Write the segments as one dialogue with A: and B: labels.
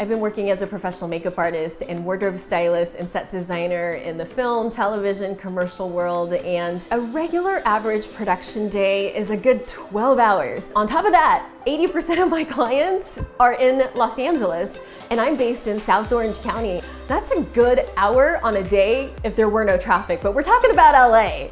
A: I've been working as a professional makeup artist and wardrobe stylist and set designer in the film, television, commercial world, and a regular average production day is a good 12 hours. On top of that, 80% of my clients are in Los Angeles, and I'm based in South Orange County. That's a good hour on a day if there were no traffic, but we're talking about LA.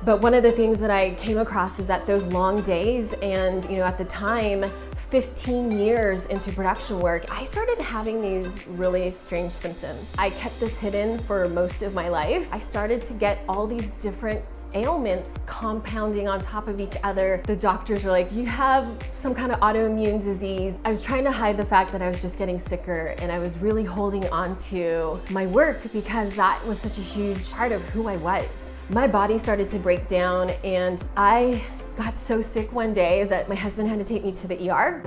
A: But one of the things that I came across is that those long days, and at the time, 15 years into production work, I started having these really strange symptoms. I kept this hidden for most of my life. I started to get all these different ailments compounding on top of each other. The doctors were like, you have some kind of autoimmune disease. I was trying to hide the fact that I was just getting sicker, and I was really holding on to my work because that was such a huge part of who I was. My body started to break down, and I got so sick one day that my husband had to take me to the ER.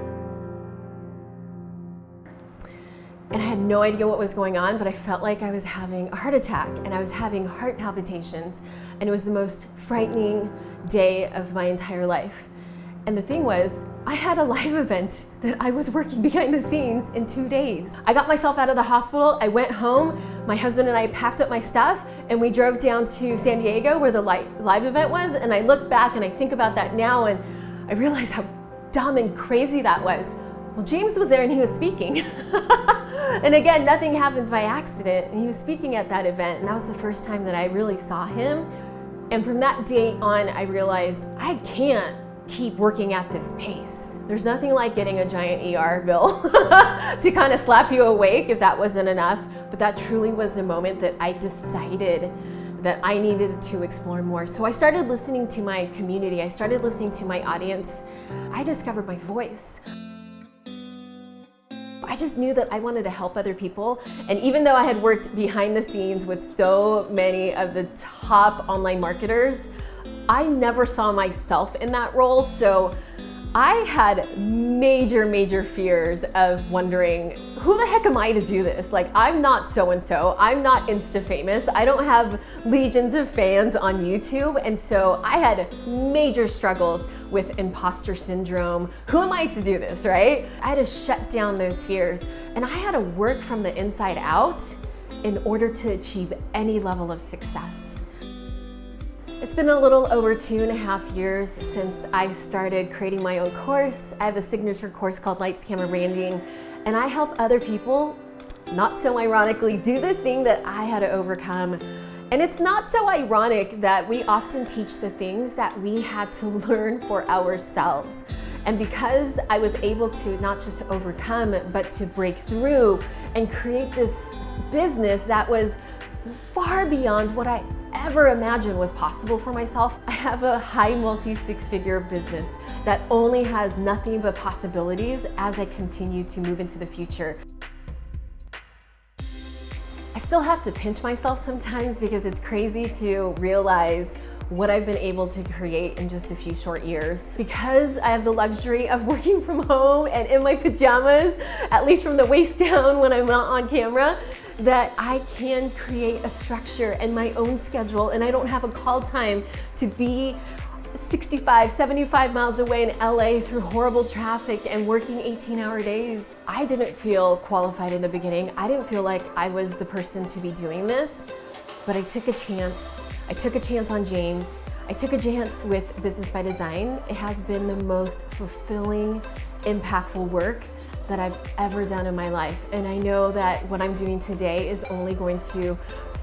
A: And I had no idea what was going on, but I felt like I was having a heart attack and I was having heart palpitations, and it was the most frightening day of my entire life. And the thing was, I had a live event that I was working behind the scenes in 2 days. I got myself out of the hospital, I went home, my husband and I packed up my stuff, and we drove down to San Diego where the live event was, and I look back and I think about that now, and I realize how dumb and crazy that was. Well, James was there and he was speaking. And again, nothing happens by accident. And he was speaking at that event, and that was the first time that I really saw him. And from that day on, I realized I can't keep working at this pace. There's nothing like getting a giant ER bill to kind of slap you awake if that wasn't enough. But that truly was the moment that I decided that I needed to explore more. So I started listening to my community. I started listening to my audience. I discovered my voice. I just knew that I wanted to help other people. And even though I had worked behind the scenes with so many of the top online marketers, I never saw myself in that role. So I had major fears of wondering, who the heck am I to do this? Like, I'm not so-and-so, I'm not Insta famous, I don't have legions of fans on YouTube. And so I had major struggles with imposter syndrome. Who am I to do this, right? I had to shut down those fears, and I had to work from the inside out in order to achieve any level of success. It's been a little over 2.5 years since I started creating my own course. I have a signature course called Lights, Camera, Branding, and I help other people, not so ironically, do the thing that I had to overcome. And it's not so ironic that we often teach the things that we had to learn for ourselves. And because I was able to not just overcome, but to break through and create this business that was far beyond what I ever imagined was possible for myself. I have a high multi-six-figure business that only has nothing but possibilities as I continue to move into the future. I still have to pinch myself sometimes because it's crazy to realize what I've been able to create in just a few short years. Because I have the luxury of working from home and in my pajamas, at least from the waist down when I'm not on camera, that I can create a structure and my own schedule, and I don't have a call time to be 65, 75 miles away in LA through horrible traffic and working 18-hour days. I didn't feel qualified in the beginning. I didn't feel like I was the person to be doing this, but I took a chance. I took a chance on James. I took a chance with Business by Design. It has been the most fulfilling, impactful work that I've ever done in my life. And I know that what I'm doing today is only going to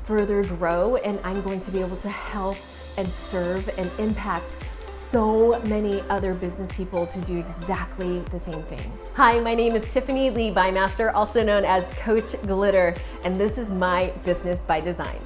A: further grow, and I'm going to be able to help and serve and impact so many other business people to do exactly the same thing. Hi, my name is Tiffany Lee Bymaster, also known as Coach Glitter, and this is my Business by Design.